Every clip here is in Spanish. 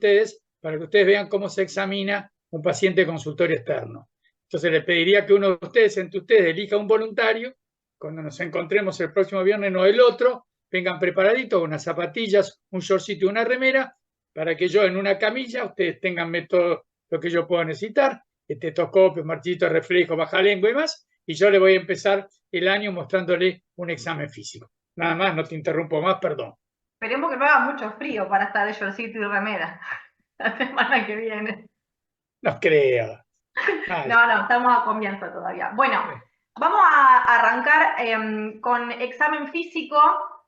ustedes para que ustedes vean cómo se examina un paciente consultorio externo. Entonces les pediría que uno de ustedes, entre ustedes, elija un voluntario, cuando nos encontremos el próximo viernes, no el otro, vengan preparaditos con unas zapatillas, un shortcito y una remera, para que yo en una camilla, ustedes tengan todo lo que yo pueda necesitar, estetoscopio, marchito, reflejo, baja lengua y más, y yo le voy a empezar el año mostrándole un examen físico. Nada más, no te interrumpo más, perdón. Esperemos que no haga mucho frío para estar de shortcito y remera la semana que viene. No creo. No, estamos a comienzo todavía. Bueno, vamos a arrancar con examen físico,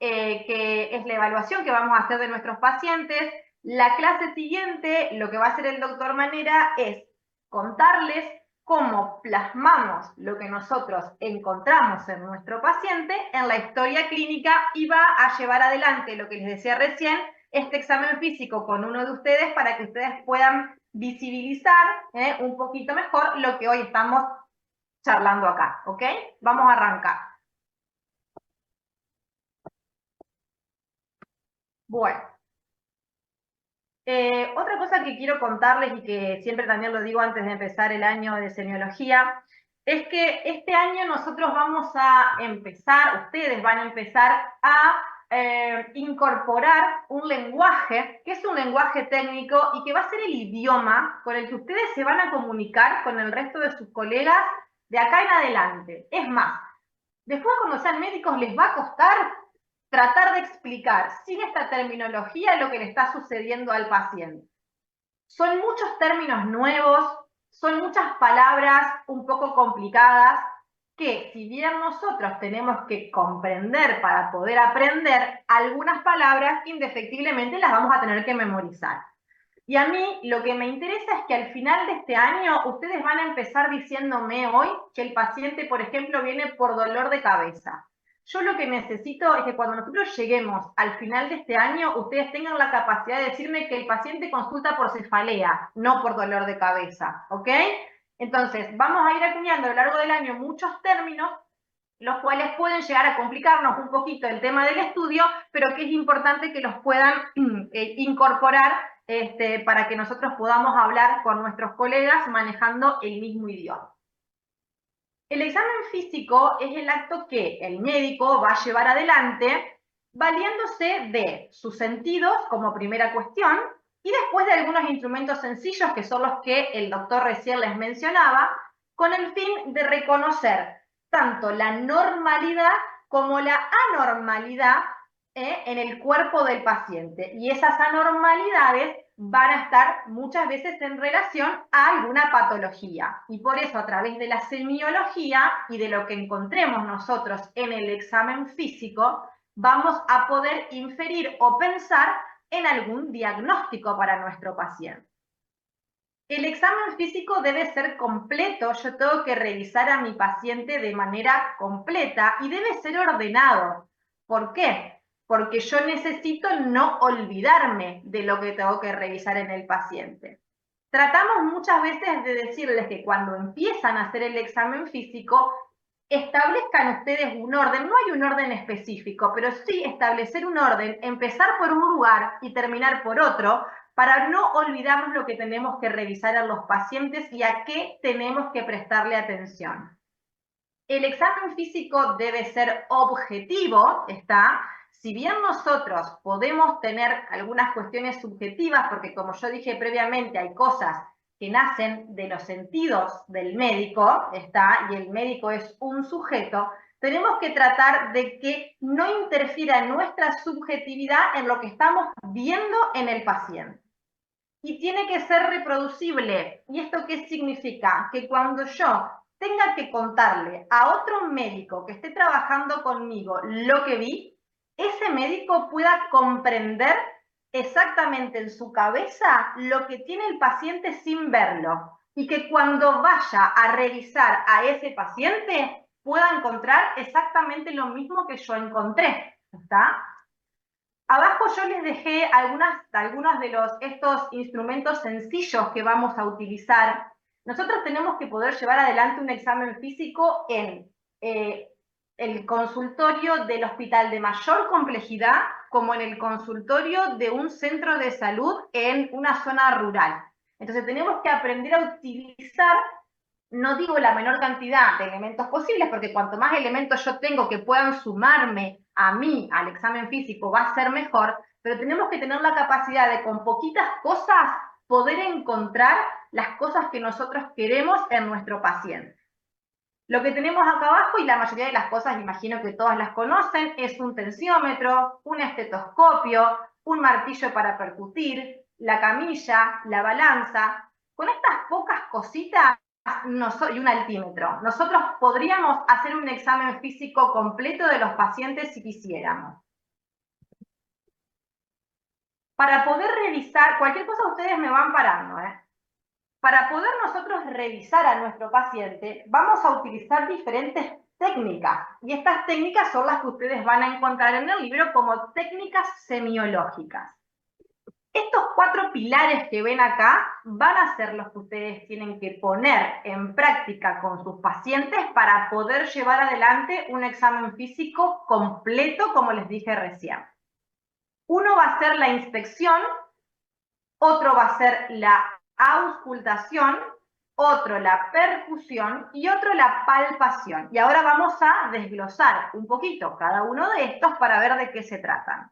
que es la evaluación que vamos a hacer de nuestros pacientes. La clase siguiente, lo que va a hacer el doctor Manera es contarles cómo plasmamos lo que nosotros encontramos en nuestro paciente en la historia clínica y va a llevar adelante lo que les decía recién, este examen físico con uno de ustedes para que ustedes puedan visibilizar un poquito mejor lo que hoy estamos charlando acá, ¿ok? Vamos a arrancar. Bueno. Otra cosa que quiero contarles y que siempre también lo digo antes de empezar el año de semiología, es que este año nosotros vamos a empezar, ustedes van a empezar a incorporar un lenguaje, que es un lenguaje técnico y que va a ser el idioma con el que ustedes se van a comunicar con el resto de sus colegas de acá en adelante. Es más, después cuando sean médicos les va a costar tratar de explicar sin esta terminología lo que le está sucediendo al paciente. Son muchos términos nuevos, son muchas palabras un poco complicadas que si bien nosotros tenemos que comprender para poder aprender, algunas palabras indefectiblemente las vamos a tener que memorizar. Y a mí lo que me interesa es que al final de este año ustedes van a empezar diciéndome hoy que el paciente, por ejemplo, viene por dolor de cabeza. Yo lo que necesito es que cuando nosotros lleguemos al final de este año, ustedes tengan la capacidad de decirme que el paciente consulta por cefalea, no por dolor de cabeza, ¿ok? Entonces, vamos a ir acuñando a lo largo del año muchos términos, los cuales pueden llegar a complicarnos un poquito el tema del estudio, pero que es importante que los puedan incorporar para que nosotros podamos hablar con nuestros colegas manejando el mismo idioma. El examen físico es el acto que el médico va a llevar adelante valiéndose de sus sentidos como primera cuestión y después de algunos instrumentos sencillos que son los que el doctor recién les mencionaba, con el fin de reconocer tanto la normalidad como la anormalidad en el cuerpo del paciente. Y esas anormalidades van a estar muchas veces en relación a alguna patología. Y por eso a través de la semiología y de lo que encontremos nosotros en el examen físico, vamos a poder inferir o pensar en algún diagnóstico para nuestro paciente. El examen físico debe ser completo, yo tengo que revisar a mi paciente de manera completa y debe ser ordenado. ¿Por qué? Porque yo necesito no olvidarme de lo que tengo que revisar en el paciente. Tratamos muchas veces de decirles que cuando empiezan a hacer el examen físico, establezcan ustedes un orden, no hay un orden específico, pero sí establecer un orden, empezar por un lugar y terminar por otro, para no olvidarnos lo que tenemos que revisar a los pacientes y a qué tenemos que prestarle atención. El examen físico debe ser objetivo, si bien nosotros podemos tener algunas cuestiones subjetivas, porque como yo dije previamente, hay cosas que nacen de los sentidos del médico, y el médico es un sujeto, tenemos que tratar de que no interfiera nuestra subjetividad en lo que estamos viendo en el paciente. Y tiene que ser reproducible. ¿Y esto qué significa? Que cuando yo tenga que contarle a otro médico que esté trabajando conmigo lo que vi, ese médico pueda comprender exactamente en su cabeza lo que tiene el paciente sin verlo. Y que cuando vaya a revisar a ese paciente pueda encontrar exactamente lo mismo que yo encontré. ¿Está? Abajo yo les dejé algunos de estos instrumentos sencillos que vamos a utilizar. Nosotros tenemos que poder llevar adelante un examen físico en el consultorio del hospital de mayor complejidad como en el consultorio de un centro de salud en una zona rural. Entonces tenemos que aprender a utilizar, no digo la menor cantidad de elementos posibles, porque cuanto más elementos yo tengo que puedan sumarme a mí, al examen físico, va a ser mejor, pero tenemos que tener la capacidad de con poquitas cosas poder encontrar las cosas que nosotros queremos en nuestro paciente. Lo que tenemos acá abajo, y la mayoría de las cosas, imagino que todas las conocen, es un tensiómetro, un estetoscopio, un martillo para percutir, la camilla, la balanza. Con estas pocas cositas y un altímetro, nosotros podríamos hacer un examen físico completo de los pacientes si quisiéramos. Para poder revisar, cualquier cosa ustedes me van parando, Para poder nosotros revisar a nuestro paciente, vamos a utilizar diferentes técnicas. Y estas técnicas son las que ustedes van a encontrar en el libro como técnicas semiológicas. Estos 4 pilares que ven acá van a ser los que ustedes tienen que poner en práctica con sus pacientes para poder llevar adelante un examen físico completo, como les dije recién. Uno va a ser la inspección, otro va a ser la auscultación, otro la percusión y otro la palpación. Y ahora vamos a desglosar un poquito cada uno de estos para ver de qué se tratan.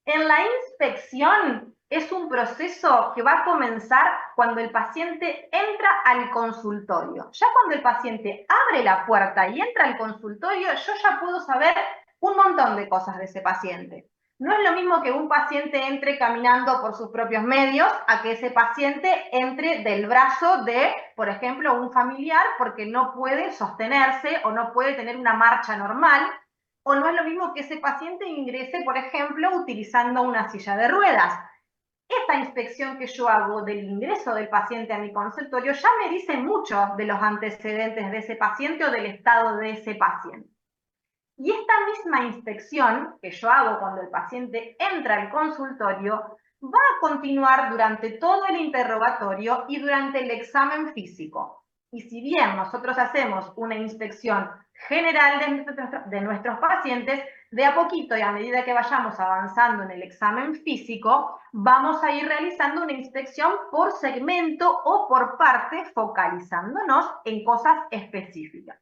En la inspección es un proceso que va a comenzar cuando el paciente entra al consultorio. Ya cuando el paciente abre la puerta y entra al consultorio, yo ya puedo saber un montón de cosas de ese paciente. No es lo mismo que un paciente entre caminando por sus propios medios a que ese paciente entre del brazo de, por ejemplo, un familiar porque no puede sostenerse o no puede tener una marcha normal. O no es lo mismo que ese paciente ingrese, por ejemplo, utilizando una silla de ruedas. Esta inspección que yo hago del ingreso del paciente a mi consultorio ya me dice mucho de los antecedentes de ese paciente o del estado de ese paciente. Y esta misma inspección que yo hago cuando el paciente entra al consultorio va a continuar durante todo el interrogatorio y durante el examen físico. Y si bien nosotros hacemos una inspección general de nuestros pacientes, de a poquito y a medida que vayamos avanzando en el examen físico, vamos a ir realizando una inspección por segmento o por parte, focalizándonos en cosas específicas.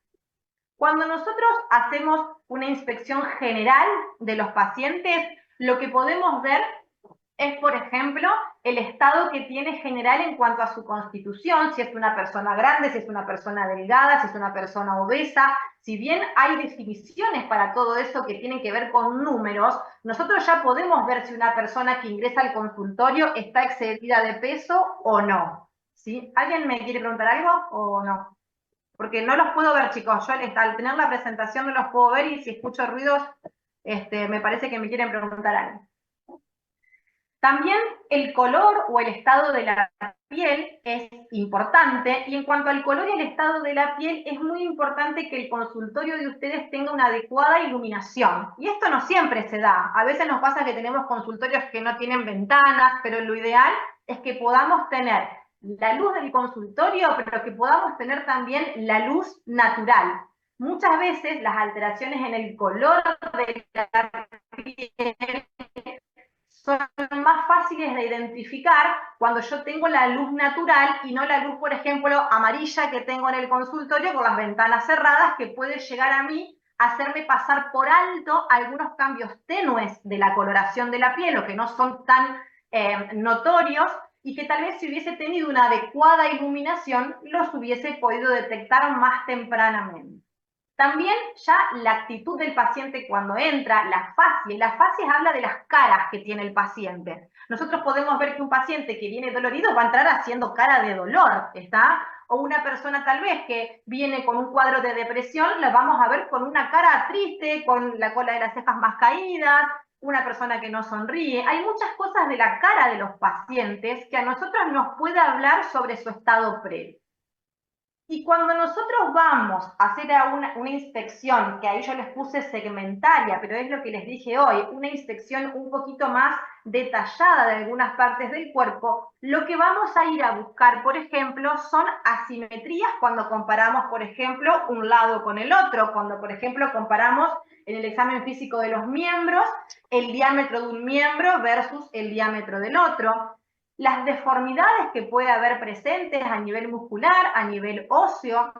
Cuando nosotros hacemos una inspección general de los pacientes, lo que podemos ver es, por ejemplo, el estado que tiene general en cuanto a su constitución, si es una persona grande, si es una persona delgada, si es una persona obesa. Si bien hay definiciones para todo eso que tienen que ver con números, nosotros ya podemos ver si una persona que ingresa al consultorio está excedida de peso o no. ¿Sí? ¿Alguien me quiere preguntar algo o no? Porque no los puedo ver, chicos. Yo al tener la presentación no los puedo ver y si escucho ruidos, me parece que me quieren preguntar algo. También el color o el estado de la piel es importante, y en cuanto al color y el estado de la piel, es muy importante que el consultorio de ustedes tenga una adecuada iluminación. Y esto no siempre se da. A veces nos pasa que tenemos consultorios que no tienen ventanas, pero lo ideal es que podamos tener la luz del consultorio, pero que podamos tener también la luz natural. Muchas veces las alteraciones en el color de la piel son más fáciles de identificar cuando yo tengo la luz natural y no la luz, por ejemplo, amarilla que tengo en el consultorio con las ventanas cerradas, que puede llegar a mí a hacerme pasar por alto algunos cambios tenues de la coloración de la piel o que no son tan notorios, y que tal vez si hubiese tenido una adecuada iluminación los hubiese podido detectar más tempranamente. También ya la actitud del paciente cuando entra, las facies habla de las caras que tiene el paciente. Nosotros podemos ver que un paciente que viene dolorido va a entrar haciendo cara de dolor, ¿está? O una persona tal vez que viene con un cuadro de depresión, la vamos a ver con una cara triste, con la cola de las cejas más caídas, una persona que no sonríe. Hay muchas cosas de la cara de los pacientes que a nosotros nos puede hablar sobre su estado previo. Y cuando nosotros vamos a hacer una inspección, que ahí yo les puse segmentaria, pero es lo que les dije hoy, una inspección un poquito más detallada de algunas partes del cuerpo, lo que vamos a ir a buscar, por ejemplo, son asimetrías cuando comparamos, por ejemplo, un lado con el otro, cuando, por ejemplo, comparamos en el examen físico de los miembros el diámetro de un miembro versus el diámetro del otro. Las deformidades que puede haber presentes a nivel muscular, a nivel óseo,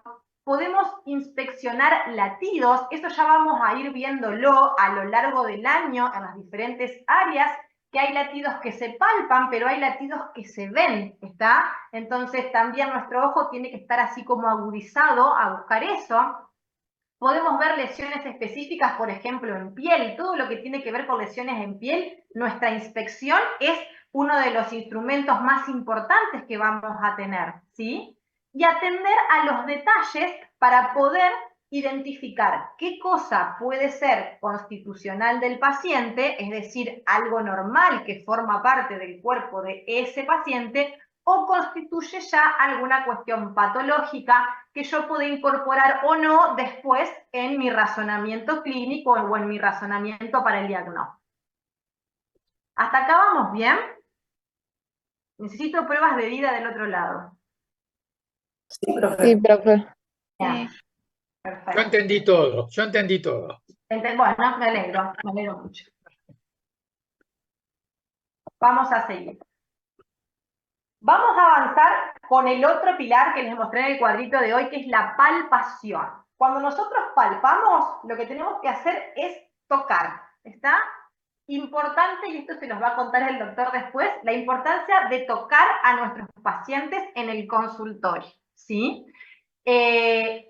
podemos inspeccionar latidos, eso ya vamos a ir viéndolo a lo largo del año en las diferentes áreas, que hay latidos que se palpan, pero hay latidos que se ven, ¿está? Entonces también nuestro ojo tiene que estar así como agudizado a buscar eso. Podemos ver lesiones específicas, por ejemplo, en piel, todo lo que tiene que ver con lesiones en piel, nuestra inspección es uno de los instrumentos más importantes que vamos a tener, ¿sí? Y atender a los detalles para poder identificar qué cosa puede ser constitucional del paciente, es decir, algo normal que forma parte del cuerpo de ese paciente, o constituye ya alguna cuestión patológica que yo pueda incorporar o no después en mi razonamiento clínico o en mi razonamiento para el diagnóstico. ¿Hasta acá vamos bien? Necesito pruebas de vida del otro lado. Sí, profe. Sí, profe. Bien. Yo Perfecto. entendí todo, yo entendí todo. Bueno, me alegro mucho. Vamos a seguir. Vamos a avanzar con el otro pilar que les mostré en el cuadrito de hoy, que es la palpación. Cuando nosotros palpamos, lo que tenemos que hacer es tocar. ¿Está? Importante, y esto se nos va a contar el doctor después, la importancia de tocar a nuestros pacientes en el consultorio, ¿sí?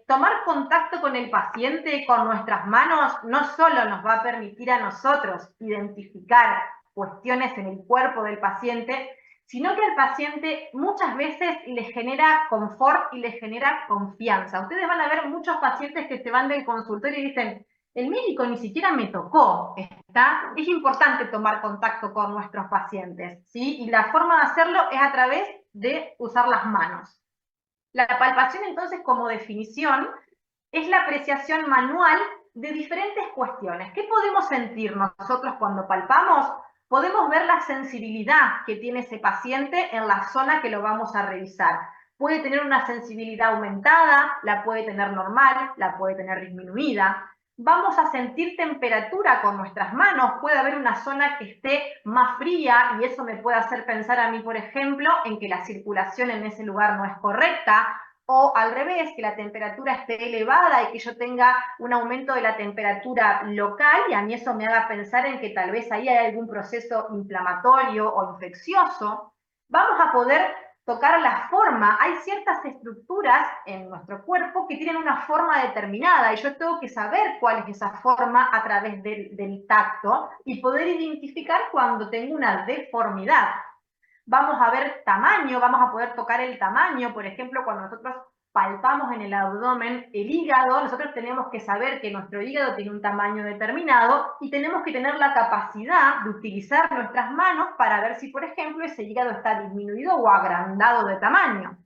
Tomar contacto con el paciente con nuestras manos no solo nos va a permitir a nosotros identificar cuestiones en el cuerpo del paciente, sino que al paciente muchas veces le genera confort y le genera confianza. Ustedes van a ver muchos pacientes que se van del consultorio y dicen, el médico ni siquiera me tocó, ¿está? Es importante tomar contacto con nuestros pacientes, ¿sí? Y la forma de hacerlo es a través de usar las manos. La palpación, entonces, como definición, es la apreciación manual de diferentes cuestiones. ¿Qué podemos sentir nosotros cuando palpamos? Podemos ver la sensibilidad que tiene ese paciente en la zona que lo vamos a revisar. Puede tener una sensibilidad aumentada, la puede tener normal, la puede tener disminuida. Vamos a sentir temperatura con nuestras manos, puede haber una zona que esté más fría y eso me puede hacer pensar a mí, por ejemplo, en que la circulación en ese lugar no es correcta, o al revés, que la temperatura esté elevada y que yo tenga un aumento de la temperatura local y a mí eso me haga pensar en que tal vez ahí hay algún proceso inflamatorio o infeccioso. Vamos a poder tocar la forma. Hay ciertas estructuras en nuestro cuerpo que tienen una forma determinada y yo tengo que saber cuál es esa forma a través del tacto y poder identificar cuando tengo una deformidad. Vamos a ver tamaño, vamos a poder tocar el tamaño, por ejemplo, cuando nosotros palpamos en el abdomen el hígado, nosotros tenemos que saber que nuestro hígado tiene un tamaño determinado y tenemos que tener la capacidad de utilizar nuestras manos para ver si, por ejemplo, ese hígado está disminuido o agrandado de tamaño.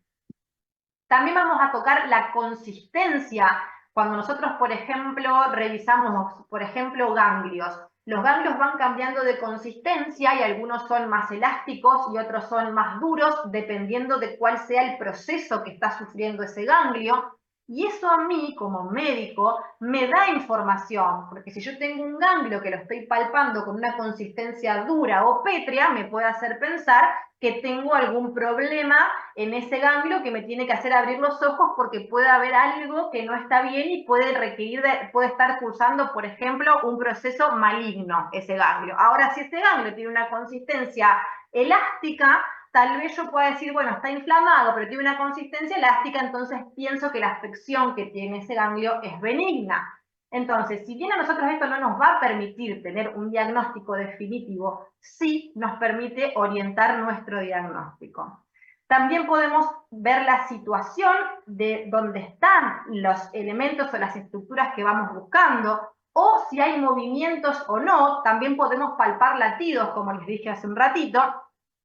También vamos a tocar la consistencia. Cuando nosotros, por ejemplo, revisamos, por ejemplo, ganglios. Los ganglios van cambiando de consistencia y algunos son más elásticos y otros son más duros, dependiendo de cuál sea el proceso que está sufriendo ese ganglio. Y eso a mí, como médico, me da información, porque si yo tengo un ganglio que lo estoy palpando con una consistencia dura o pétrea, me puede hacer pensar que tengo algún problema en ese ganglio que me tiene que hacer abrir los ojos porque puede haber algo que no está bien y puede requerir, puede estar cursando, por ejemplo, un proceso maligno ese ganglio. Ahora, si ese ganglio tiene una consistencia elástica, tal vez yo pueda decir, bueno, está inflamado, pero tiene una consistencia elástica, entonces pienso que la afección que tiene ese ganglio es benigna. Entonces, si bien a nosotros esto no nos va a permitir tener un diagnóstico definitivo, sí nos permite orientar nuestro diagnóstico. También podemos ver la situación de dónde están los elementos o las estructuras que vamos buscando, o si hay movimientos o no. También podemos palpar latidos, como les dije hace un ratito,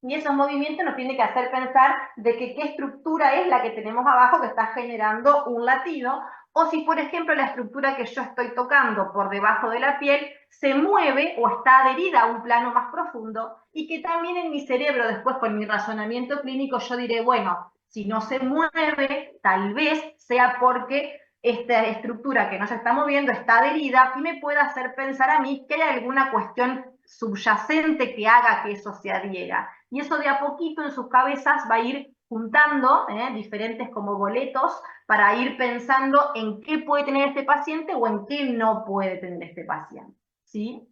Y esos movimientos nos tienen que hacer pensar de que qué estructura es la que tenemos abajo que está generando un latido, o si, por ejemplo, la estructura que yo estoy tocando por debajo de la piel se mueve o está adherida a un plano más profundo, y que también en mi cerebro, después con mi razonamiento clínico, yo diré, bueno, si no se mueve, tal vez sea porque esta estructura que no se está moviendo está adherida y me puede hacer pensar a mí que hay alguna cuestión subyacente que haga que eso se adhiera. Y eso de a poquito en sus cabezas va a ir juntando diferentes como boletos para ir pensando en qué puede tener este paciente o en qué no puede tener este paciente, ¿sí?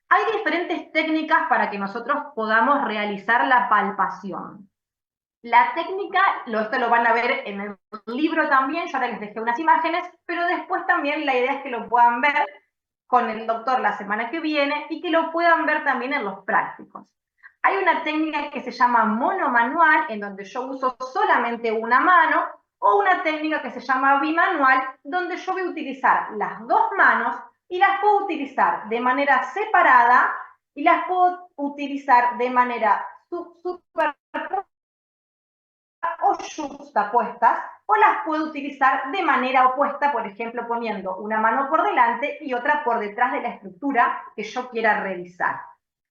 Hay diferentes técnicas para que nosotros podamos realizar la palpación. La técnica, esto lo van a ver en el libro también, yo ahora les dejé unas imágenes, pero después también la idea es que lo puedan ver con el doctor la semana que viene y que lo puedan ver también en los prácticos. Hay una técnica que se llama monomanual, en donde yo uso solamente una mano, o una técnica que se llama bimanual, donde yo voy a utilizar las dos manos y las puedo utilizar de manera separada y las puedo utilizar de manera superpuesta o yuxtapuestas, o las puedo utilizar de manera opuesta, por ejemplo, poniendo una mano por delante y otra por detrás de la estructura que yo quiera revisar.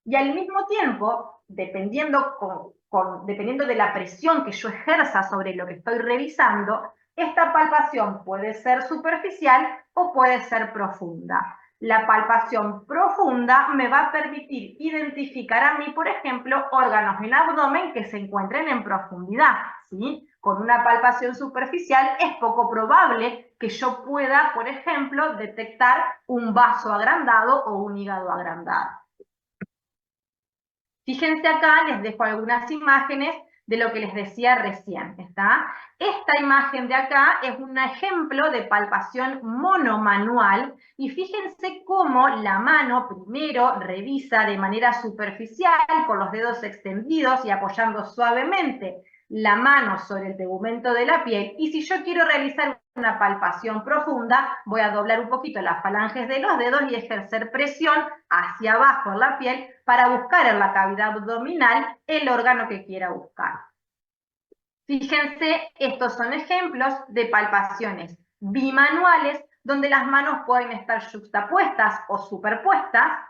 Y al mismo tiempo, dependiendo de la presión que yo ejerza sobre lo que estoy revisando, esta palpación puede ser superficial o puede ser profunda. La palpación profunda me va a permitir identificar a mí, por ejemplo, órganos en el abdomen que se encuentren en profundidad, ¿sí? Con una palpación superficial es poco probable que yo pueda, por ejemplo, detectar un vaso agrandado o un hígado agrandado. Fíjense acá, les dejo algunas imágenes de lo que les decía recién, ¿está? Esta imagen de acá es un ejemplo de palpación monomanual, y fíjense cómo la mano primero revisa de manera superficial, con los dedos extendidos y apoyando suavemente la mano sobre el tegumento de la piel, y si yo quiero realizar una palpación profunda, voy a doblar un poquito las falanges de los dedos y ejercer presión hacia abajo en la piel para buscar en la cavidad abdominal el órgano que quiera buscar. Fíjense, estos son ejemplos de palpaciones bimanuales donde las manos pueden estar yuxtapuestas o superpuestas.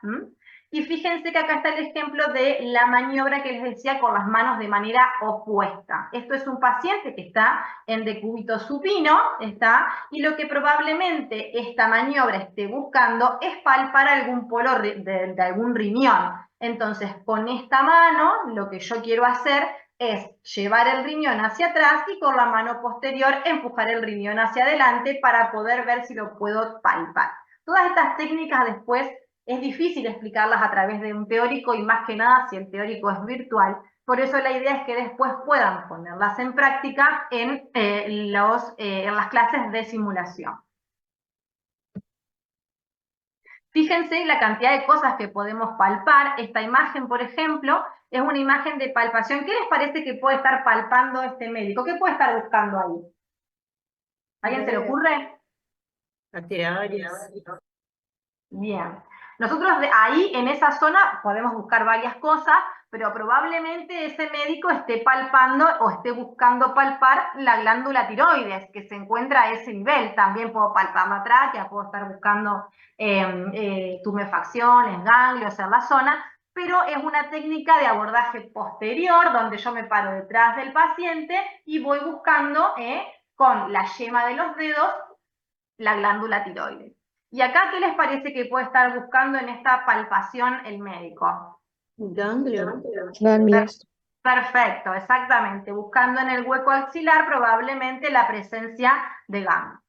Y fíjense que acá está el ejemplo de la maniobra que les decía con las manos de manera opuesta. Esto es un paciente que está en decúbito supino, y lo que probablemente esta maniobra esté buscando es palpar algún polo de algún riñón. Entonces, con esta mano, lo que yo quiero hacer es llevar el riñón hacia atrás y con la mano posterior empujar el riñón hacia adelante para poder ver si lo puedo palpar. Todas estas técnicas después es difícil explicarlas a través de un teórico, y más que nada si el teórico es virtual. Por eso la idea es que después puedan ponerlas en práctica en las clases de simulación. Fíjense la cantidad de cosas que podemos palpar. Esta imagen, por ejemplo, es una imagen de palpación. ¿Qué les parece que puede estar palpando este médico? ¿Qué puede estar buscando ahí? ¿Alguien se le ocurre? Bacterias. Bien. Nosotros ahí, en esa zona, podemos buscar varias cosas, pero probablemente ese médico esté palpando o esté buscando palpar la glándula tiroides, que se encuentra a ese nivel. También puedo palpar la tráquea, puedo estar buscando tumefacciones, ganglios en la zona, pero es una técnica de abordaje posterior, donde yo me paro detrás del paciente y voy buscando con la yema de los dedos la glándula tiroides. ¿Y acá qué les parece que puede estar buscando en esta palpación el médico? Ganglios. Perfecto, exactamente. Buscando en el hueco axilar probablemente la presencia de ganglios.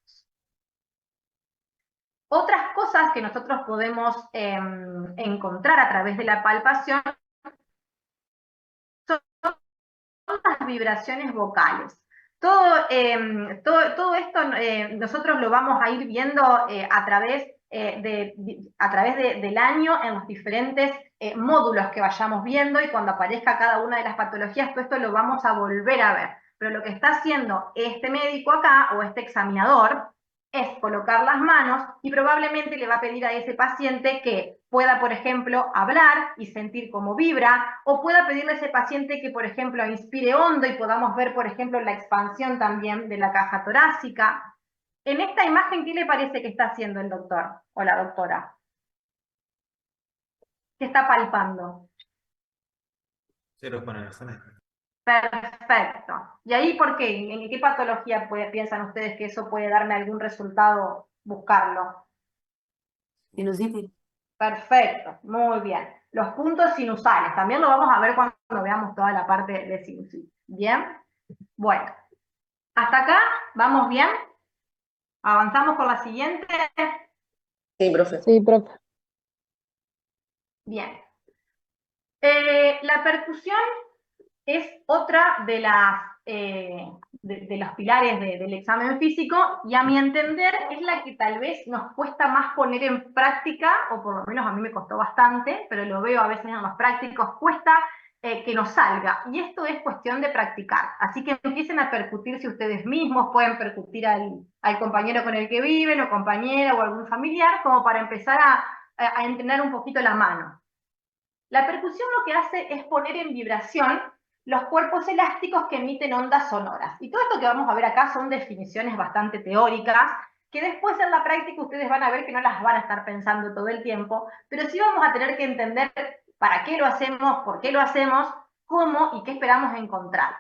Otras cosas que nosotros podemos encontrar a través de la palpación son las vibraciones vocales. Todo esto nosotros lo vamos a ir viendo a través del año en los diferentes módulos que vayamos viendo, y cuando aparezca cada una de las patologías, todo esto lo vamos a volver a ver. Pero lo que está haciendo este médico acá, o este examinador, es colocar las manos y probablemente le va a pedir a ese paciente que pueda, por ejemplo, hablar y sentir cómo vibra, o pueda pedirle a ese paciente que, por ejemplo, inspire hondo y podamos ver, por ejemplo, la expansión también de la caja torácica. En esta imagen, ¿qué le parece que está haciendo el doctor o la doctora? ¿Qué está palpando? Cero con el examen. Perfecto. ¿Y ahí por qué? ¿En qué patología piensan ustedes que eso puede darme algún resultado, buscarlo? Sinusitis. Perfecto, muy bien. Los puntos sinusales, también lo vamos a ver cuando veamos toda la parte de sinusitis. ¿Bien? Bueno, hasta acá, ¿vamos bien? ¿Avanzamos con la siguiente? Sí, profe. Sí, profe. Bien. La percusión es otra de los pilares del examen físico, y a mi entender es la que tal vez nos cuesta más poner en práctica, o por lo menos a mí me costó bastante, pero lo veo a veces en los prácticos, cuesta que nos salga, y esto es cuestión de practicar. Así que empiecen a percutirse ustedes mismos, pueden percutir al compañero con el que viven, o compañera, o algún familiar, como para empezar a entrenar un poquito la mano. La percusión lo que hace es poner en vibración los cuerpos elásticos que emiten ondas sonoras. Y todo esto que vamos a ver acá son definiciones bastante teóricas, que después en la práctica ustedes van a ver que no las van a estar pensando todo el tiempo, pero sí vamos a tener que entender para qué lo hacemos, por qué lo hacemos, cómo y qué esperamos encontrar.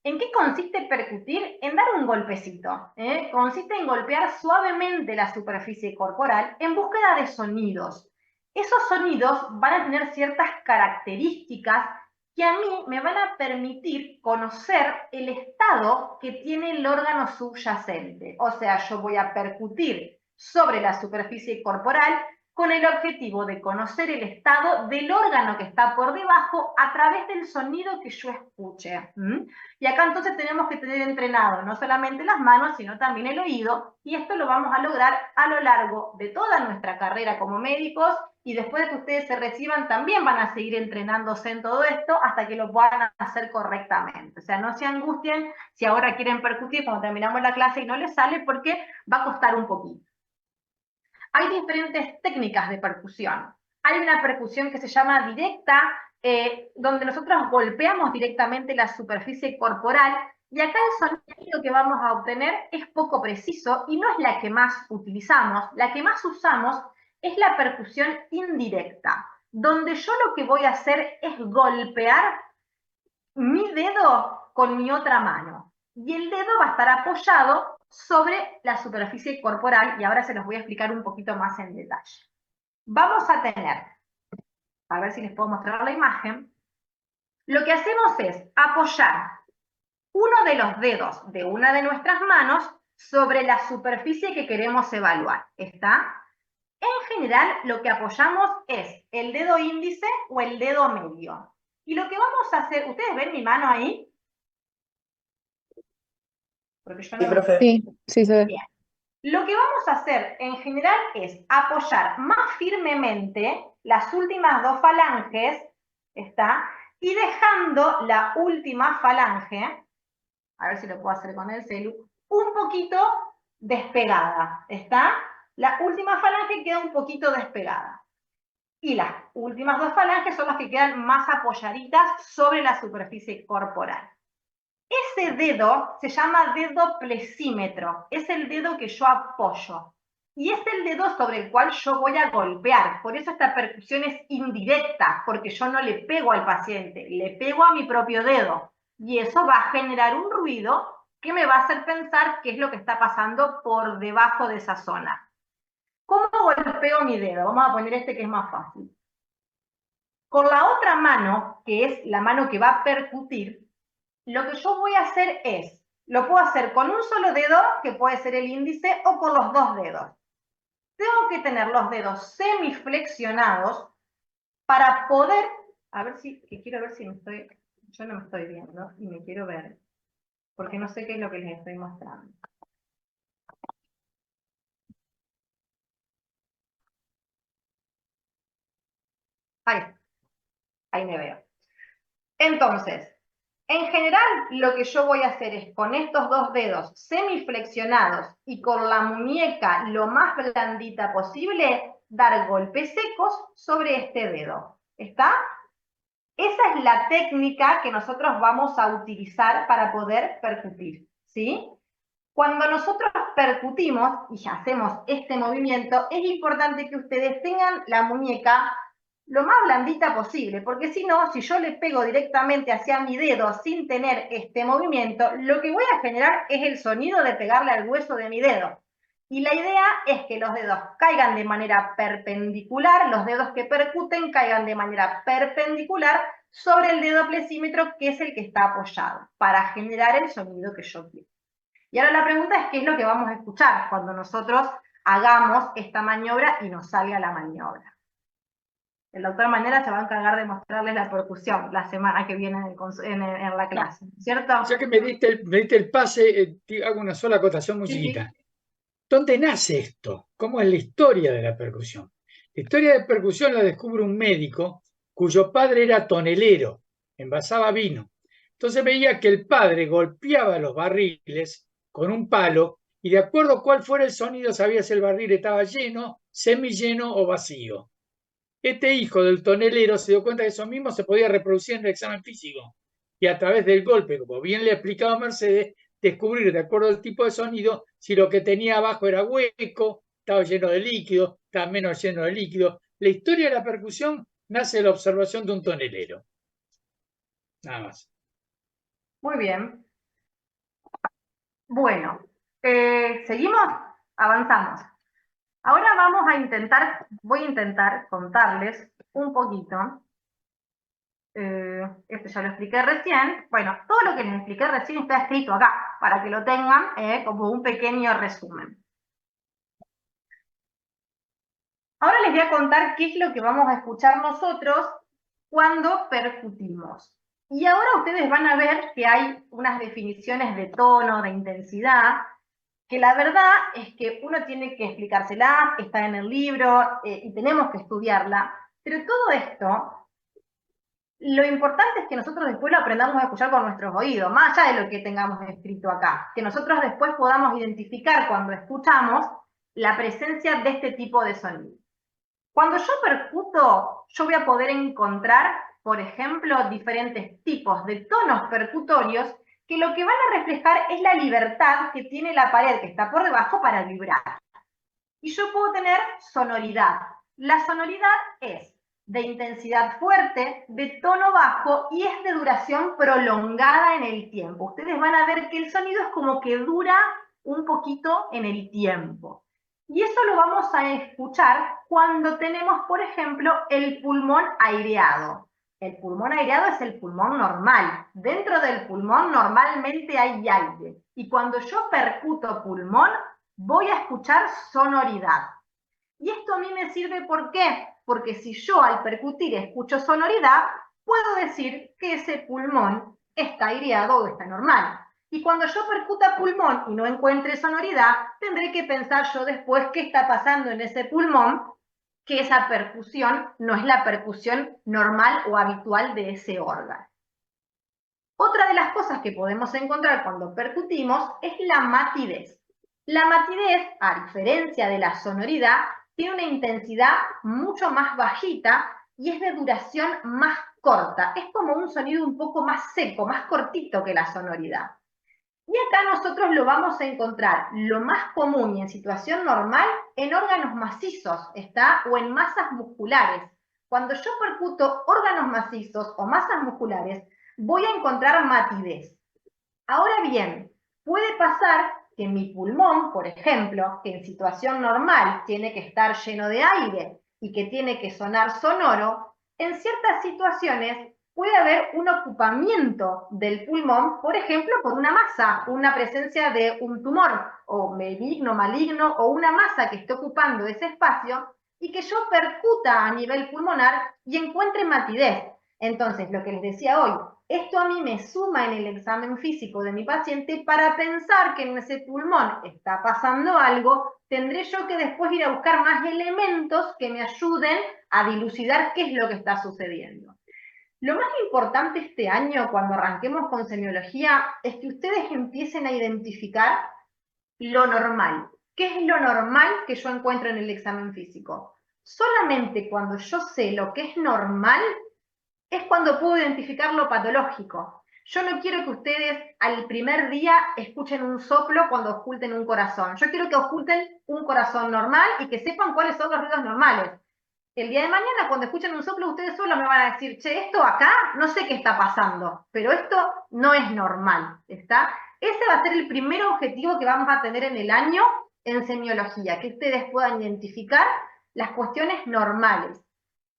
¿En qué consiste percutir? En dar un golpecito. Consiste en golpear suavemente la superficie corporal en búsqueda de sonidos. Esos sonidos van a tener ciertas características que a mí me van a permitir conocer el estado que tiene el órgano subyacente. O sea, yo voy a percutir sobre la superficie corporal con el objetivo de conocer el estado del órgano que está por debajo a través del sonido que yo escuche. Y acá entonces tenemos que tener entrenado no solamente las manos, sino también el oído, y esto lo vamos a lograr a lo largo de toda nuestra carrera como médicos, y después de que ustedes se reciban también van a seguir entrenándose en todo esto hasta que lo puedan hacer correctamente. O sea, no se angustien si ahora quieren percutir cuando terminamos la clase y no les sale, porque va a costar un poquito. Hay diferentes técnicas de percusión. Hay una percusión que se llama directa, donde nosotros golpeamos directamente la superficie corporal, y acá el sonido que vamos a obtener es poco preciso y no es la que más utilizamos. La que más usamos es la percusión indirecta, donde yo lo que voy a hacer es golpear mi dedo con mi otra mano, y el dedo va a estar apoyado sobre la superficie corporal, y ahora se los voy a explicar un poquito más en detalle. Vamos a tener, a ver si les puedo mostrar la imagen, lo que hacemos es apoyar uno de los dedos de una de nuestras manos sobre la superficie que queremos evaluar. ¿Está? En general, lo que apoyamos es el dedo índice o el dedo medio. Y lo que vamos a hacer, ¿ustedes ven mi mano ahí? Porque yo no Sí, profe. Sí, se ve. Bien. Lo que vamos a hacer en general es apoyar más firmemente las últimas dos falanges, ¿está? Y dejando la última falange, a ver si lo puedo hacer con el celu, un poquito despegada, ¿está? La última falange queda un poquito despegada. Y las últimas dos falanges son las que quedan más apoyaditas sobre la superficie corporal. Ese dedo se llama dedo plesímetro, es el dedo que yo apoyo. Y es el dedo sobre el cual yo voy a golpear. Por eso esta percusión es indirecta, porque yo no le pego al paciente, le pego a mi propio dedo. Y eso va a generar un ruido que me va a hacer pensar qué es lo que está pasando por debajo de esa zona. ¿Cómo golpeo mi dedo? Vamos a poner este que es más fácil. Con la otra mano, que es la mano que va a percutir, lo que yo voy a hacer es, lo puedo hacer con un solo dedo, que puede ser el índice, o con los dos dedos. Tengo que tener los dedos semiflexionados para poder, a ver si, que quiero ver si yo no me estoy viendo y me quiero ver, porque no sé qué es lo que les estoy mostrando. Ahí me veo. Entonces, en general, lo que yo voy a hacer es con estos dos dedos semiflexionados y con la muñeca lo más blandita posible, dar golpes secos sobre este dedo. ¿Está? Esa es la técnica que nosotros vamos a utilizar para poder percutir, ¿sí? Cuando nosotros percutimos y hacemos este movimiento, es importante que ustedes tengan la muñeca lo más blandita posible, porque si no, si yo le pego directamente hacia mi dedo sin tener este movimiento, lo que voy a generar es el sonido de pegarle al hueso de mi dedo. Y la idea es que los dedos caigan de manera perpendicular, los dedos que percuten caigan de manera perpendicular sobre el dedo plesímetro, que es el que está apoyado, para generar el sonido que yo quiero. Y ahora la pregunta es, ¿qué es lo que vamos a escuchar cuando nosotros hagamos esta maniobra y nos salga la maniobra? El doctor Manera se va a encargar de mostrarles la percusión la semana que viene en la clase, ¿cierto? Ya que me diste el pase, hago una sola acotación muy Sí, chiquita. ¿Dónde nace esto? ¿Cómo es la historia de la percusión? La historia de percusión la descubre un médico cuyo padre era tonelero, envasaba vino. Entonces veía que el padre golpeaba los barriles con un palo y de acuerdo a cuál fuera el sonido sabía si el barril estaba lleno, semilleno o vacío. Este hijo del tonelero se dio cuenta que eso mismo se podía reproducir en el examen físico y a través del golpe, como bien le ha explicado Mercedes, descubrir de acuerdo al tipo de sonido si lo que tenía abajo era hueco, estaba lleno de líquido, estaba menos lleno de líquido. La historia de la percusión nace de la observación de un tonelero. Nada más. Muy bien. Bueno, ¿seguimos? Avanzamos. Ahora voy a intentar contarles un poquito. Esto ya lo expliqué recién. Bueno, todo lo que les expliqué recién está escrito acá, para que lo tengan como un pequeño resumen. Ahora les voy a contar qué es lo que vamos a escuchar nosotros cuando percutimos. Y ahora ustedes van a ver que hay unas definiciones de tono, de intensidad, que la verdad es que uno tiene que explicársela, está en el libro y tenemos que estudiarla, pero todo esto, lo importante es que nosotros después lo aprendamos a escuchar con nuestros oídos, más allá de lo que tengamos escrito acá, que nosotros después podamos identificar cuando escuchamos la presencia de este tipo de sonido. Cuando yo percuto, yo voy a poder encontrar, por ejemplo, diferentes tipos de tonos percutorios que lo que van a reflejar es la libertad que tiene la pared que está por debajo para vibrar. Y yo puedo tener sonoridad. La sonoridad es de intensidad fuerte, de tono bajo y es de duración prolongada en el tiempo. Ustedes van a ver que el sonido es como que dura un poquito en el tiempo. Y eso lo vamos a escuchar cuando tenemos, por ejemplo, el pulmón aireado. El pulmón aireado es el pulmón normal. Dentro del pulmón normalmente hay aire. Y cuando yo percuto pulmón, voy a escuchar sonoridad. Y esto a mí me sirve, ¿por qué? Porque si yo al percutir escucho sonoridad, puedo decir que ese pulmón está aireado o está normal. Y cuando yo percuta pulmón y no encuentre sonoridad, tendré que pensar yo después qué está pasando en ese pulmón, que esa percusión no es la percusión normal o habitual de ese órgano. Otra de las cosas que podemos encontrar cuando percutimos es la matidez. La matidez, a diferencia de la sonoridad, tiene una intensidad mucho más bajita y es de duración más corta. Es como un sonido un poco más seco, más cortito que la sonoridad. Y acá nosotros lo vamos a encontrar lo más común y en situación normal en órganos macizos, ¿está? O en masas musculares. Cuando yo percuto órganos macizos o masas musculares, voy a encontrar matidez. Ahora bien, puede pasar que mi pulmón, por ejemplo, que en situación normal tiene que estar lleno de aire y que tiene que sonar sonoro, en ciertas situaciones puede haber un ocupamiento del pulmón, por ejemplo, por una masa, una presencia de un tumor, o benigno, maligno, o una masa que esté ocupando ese espacio, y que yo percuta a nivel pulmonar y encuentre matidez. Entonces, lo que les decía hoy, esto a mí me suma en el examen físico de mi paciente para pensar que en ese pulmón está pasando algo, tendré yo que después ir a buscar más elementos que me ayuden a dilucidar qué es lo que está sucediendo. Lo más importante este año, cuando arranquemos con semiología, es que ustedes empiecen a identificar lo normal. ¿Qué es lo normal que yo encuentro en el examen físico? solamente cuando yo sé lo que es normal, es cuando puedo identificar lo patológico. Yo no quiero que ustedes al primer día escuchen un soplo cuando oculten un corazón. Yo quiero que oculten un corazón normal y que sepan cuáles son los ruidos normales. El día de mañana, cuando escuchen un soplo, ustedes solo me van a decir, che, esto acá no sé qué está pasando, pero esto no es normal, ¿está? Ese va a ser el primer objetivo que vamos a tener en el año en semiología, que ustedes puedan identificar las cuestiones normales.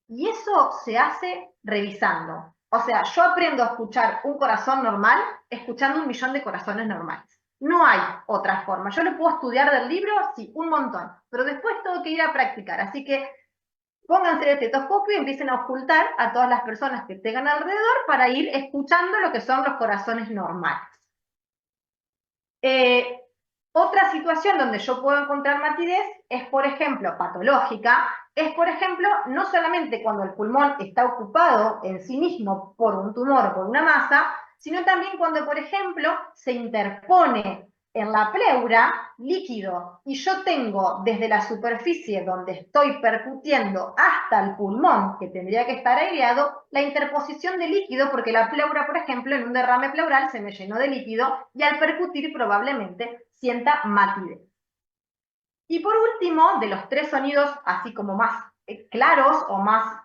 Y eso se hace revisando. O sea, yo aprendo a escuchar un corazón normal escuchando 1.000.000 de corazones normales. No hay otra forma. Yo lo puedo estudiar del libro, sí, un montón, pero después tengo que ir a practicar. Así que pónganse el estetoscopio y empiecen a ocultar a todas las personas que tengan alrededor para ir escuchando lo que son los corazones normales. Otra situación donde yo puedo encontrar matidez es, por ejemplo, patológica, es, por ejemplo, no solamente cuando el pulmón está ocupado en sí mismo por un tumor o por una masa, sino también cuando, por ejemplo, se interpone en la pleura líquido y yo tengo desde la superficie donde estoy percutiendo hasta el pulmón, que tendría que estar aireado, la interposición de líquido, porque la pleura, por ejemplo, en un derrame pleural se me llenó de líquido y al percutir probablemente sienta matidez. Y por último, de los 3 sonidos así como más claros o más...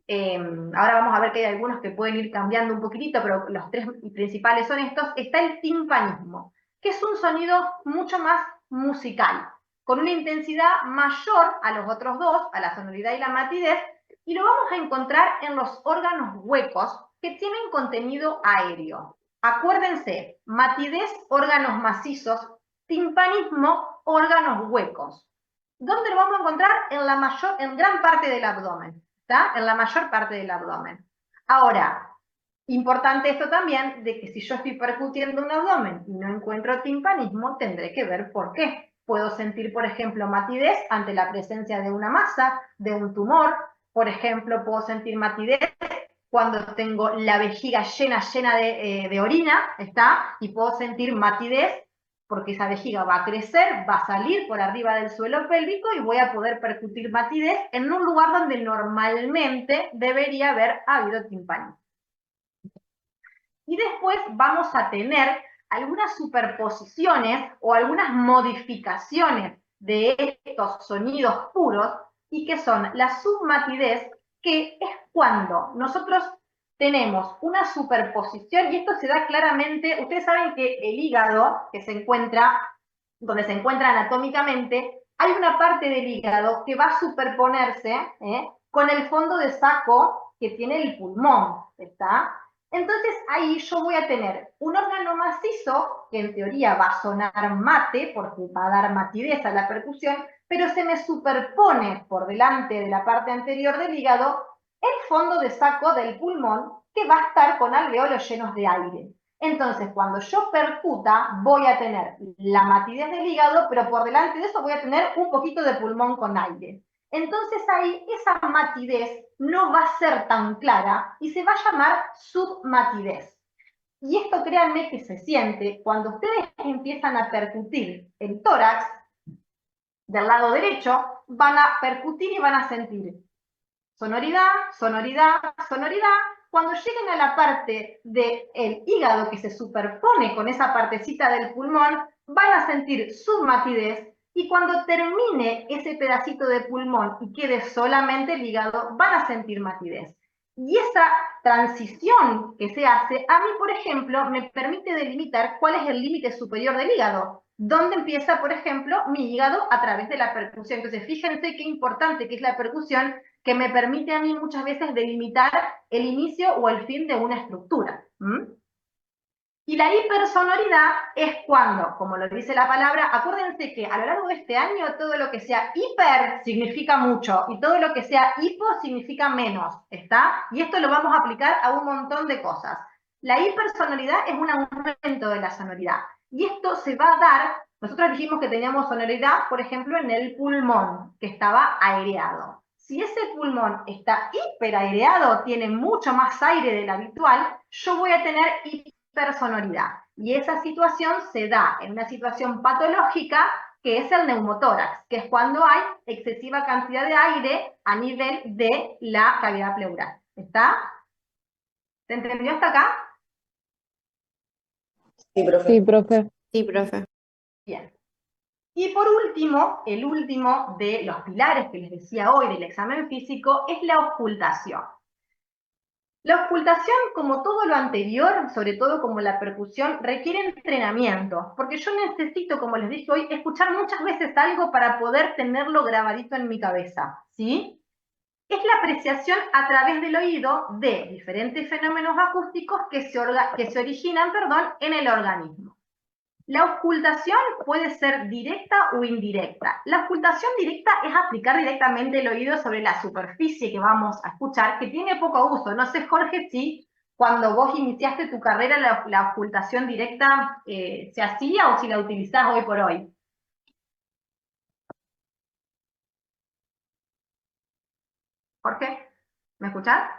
ahora vamos a ver que hay algunos que pueden ir cambiando un poquitito, pero los 3 principales son estos. Está el timpanismo, que es un sonido mucho más musical, con una intensidad mayor a los otros 2, a la sonoridad y la matidez, y lo vamos a encontrar en los órganos huecos que tienen contenido aéreo. Acuérdense, matidez, órganos macizos, timpanismo, órganos huecos. ¿Dónde lo vamos a encontrar? En gran parte del abdomen. ¿Está? En la mayor parte del abdomen. Ahora, importante esto también, de que si yo estoy percutiendo un abdomen y no encuentro timpanismo, tendré que ver por qué. Puedo sentir, por ejemplo, matidez ante la presencia de una masa, de un tumor. Por ejemplo, puedo sentir matidez cuando tengo la vejiga llena de orina, ¿está? Y puedo sentir matidez porque esa vejiga va a crecer, va a salir por arriba del suelo pélvico y voy a poder percutir matidez en un lugar donde normalmente debería haber habido timpanismo. Y después vamos a tener algunas superposiciones o algunas modificaciones de estos sonidos puros, y que son la submatidez, que es cuando nosotros tenemos una superposición, y esto se da claramente, ustedes saben que el hígado, que se encuentra, donde se encuentra anatómicamente, hay una parte del hígado que va a superponerse con el fondo de saco que tiene el pulmón, ¿está? Entonces ahí yo voy a tener un órgano macizo, que en teoría va a sonar mate, porque va a dar matidez a la percusión, pero se me superpone por delante de la parte anterior del hígado el fondo de saco del pulmón, que va a estar con alveolos llenos de aire. Entonces, cuando yo percuta, voy a tener la matidez del hígado, pero por delante de eso voy a tener un poquito de pulmón con aire. Entonces ahí esa matidez no va a ser tan clara y se va a llamar submatidez. Y esto, créanme, que se siente cuando ustedes empiezan a percutir el tórax del lado derecho, van a percutir y van a sentir sonoridad, sonoridad, sonoridad. Cuando lleguen a la parte del hígado que se superpone con esa partecita del pulmón, van a sentir submatidez, y cuando termine ese pedacito de pulmón y quede solamente el hígado, van a sentir matidez. Y esa transición que se hace, a mí, por ejemplo, me permite delimitar cuál es el límite superior del hígado, dónde empieza, por ejemplo, mi hígado a través de la percusión. Entonces, fíjense qué importante que es la percusión, que me permite a mí muchas veces delimitar el inicio o el fin de una estructura. Y la hipersonoridad es cuando, como lo dice la palabra, acuérdense que a lo largo de este año todo lo que sea hiper significa mucho y todo lo que sea hipo significa menos, ¿está? Y esto lo vamos a aplicar a un montón de cosas. La hipersonoridad es un aumento de la sonoridad. Y esto se va a dar, nosotros dijimos que teníamos sonoridad, por ejemplo, en el pulmón, que estaba aireado. Si ese pulmón está hiperaireado, tiene mucho más aire del habitual, yo voy a tener hipersonoridad. Y esa situación se da en una situación patológica que es el neumotórax, que es cuando hay excesiva cantidad de aire a nivel de la cavidad pleural. ¿Está? ¿Se entendió hasta acá? Sí, profe. Sí, profe. Sí, profe. Bien. Y por último, el último de los pilares que les decía hoy del examen físico es la auscultación. La auscultación, como todo lo anterior, sobre todo como la percusión, requiere entrenamiento, porque yo necesito, como les dije hoy, escuchar muchas veces algo para poder tenerlo grabadito en mi cabeza, ¿sí? Es la apreciación a través del oído de diferentes fenómenos acústicos que se originan, en el organismo. La auscultación puede ser directa o indirecta. La auscultación directa es aplicar directamente el oído sobre la superficie que vamos a escuchar, que tiene poco uso. No sé, Jorge, si cuando vos iniciaste tu carrera la auscultación directa se hacía o si la utilizás hoy por hoy. Jorge, ¿me escuchás?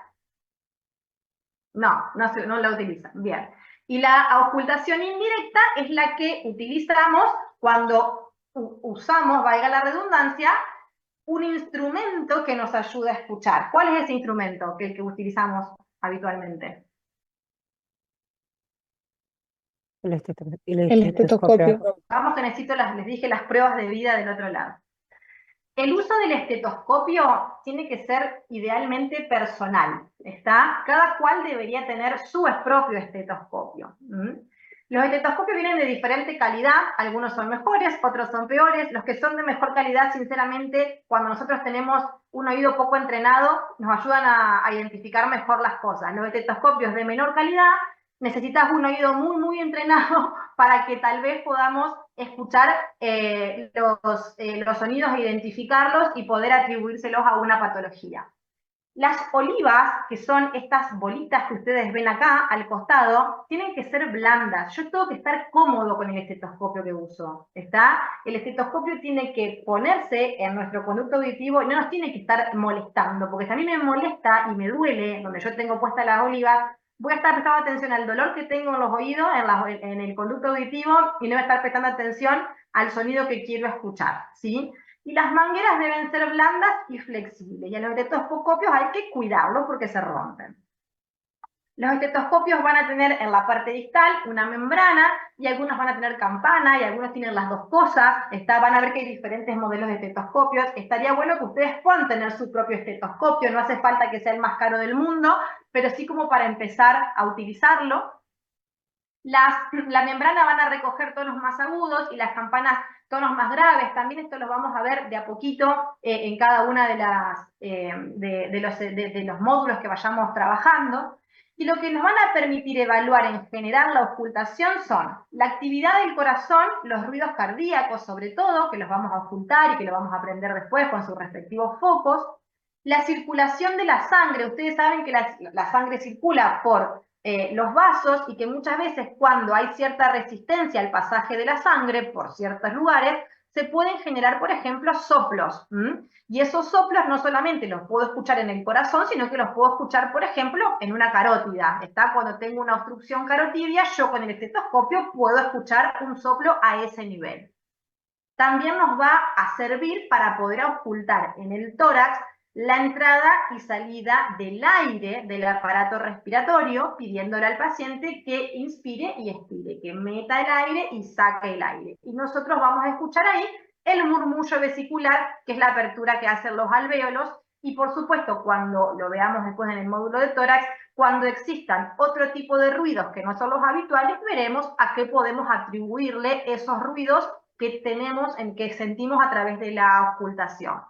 No la utilizan. Bien. Y la auscultación indirecta es la que utilizamos cuando usamos, valga la redundancia, un instrumento que nos ayuda a escuchar. ¿Cuál es ese instrumento que utilizamos habitualmente? El El estetoscopio. Vamos que necesito, les dije, las pruebas de vida del otro lado. El uso del estetoscopio tiene que ser idealmente personal, ¿está? Cada cual debería tener su propio estetoscopio. Los estetoscopios vienen de diferente calidad, algunos son mejores, otros son peores. Los que son de mejor calidad, sinceramente, cuando nosotros tenemos un oído poco entrenado, nos ayudan a identificar mejor las cosas. Los estetoscopios de menor calidad, necesitas un oído muy, muy entrenado para que tal vez podamos escuchar los sonidos, identificarlos y poder atribuírselos a una patología. Las olivas, que son estas bolitas que ustedes ven acá al costado, tienen que ser blandas. Yo tengo que estar cómodo con el estetoscopio que uso, ¿está? El estetoscopio tiene que ponerse en nuestro conducto auditivo y no nos tiene que estar molestando, porque si a mí me molesta y me duele, donde yo tengo puestas las olivas, voy a estar prestando atención al dolor que tengo en los oídos, en el conducto auditivo, y no voy a estar prestando atención al sonido que quiero escuchar, ¿sí? Y las mangueras deben ser blandas y flexibles. Y a los estetoscopios hay que cuidarlos porque se rompen. Los estetoscopios van a tener en la parte distal una membrana, y algunos van a tener campana, y algunos tienen las dos cosas. Van a ver que hay diferentes modelos de estetoscopios. Estaría bueno que ustedes puedan tener su propio estetoscopio. No hace falta que sea el más caro del mundo, pero sí como para empezar a utilizarlo. La membrana van a recoger tonos más agudos y las campanas tonos más graves. También esto lo vamos a ver de a poquito en cada una de los módulos que vayamos trabajando. Y lo que nos van a permitir evaluar en general la auscultación son la actividad del corazón, los ruidos cardíacos sobre todo, que los vamos a auscultar y que lo vamos a aprender después con sus respectivos focos, la circulación de la sangre. Ustedes saben que la sangre circula por los vasos, y que muchas veces cuando hay cierta resistencia al pasaje de la sangre por ciertos lugares, se pueden generar, por ejemplo, soplos. Y esos soplos no solamente los puedo escuchar en el corazón, sino que los puedo escuchar, por ejemplo, en una carótida. Cuando tengo una obstrucción carotidia, yo con el estetoscopio puedo escuchar un soplo a ese nivel. También nos va a servir para poder auscultar en el tórax la entrada y salida del aire del aparato respiratorio, pidiéndole al paciente que inspire y expire, que meta el aire y saque el aire. Y nosotros vamos a escuchar ahí el murmullo vesicular, que es la apertura que hacen los alvéolos, y por supuesto, cuando lo veamos después en el módulo de tórax, cuando existan otro tipo de ruidos que no son los habituales, veremos a qué podemos atribuirle esos ruidos que sentimos a través de la auscultación.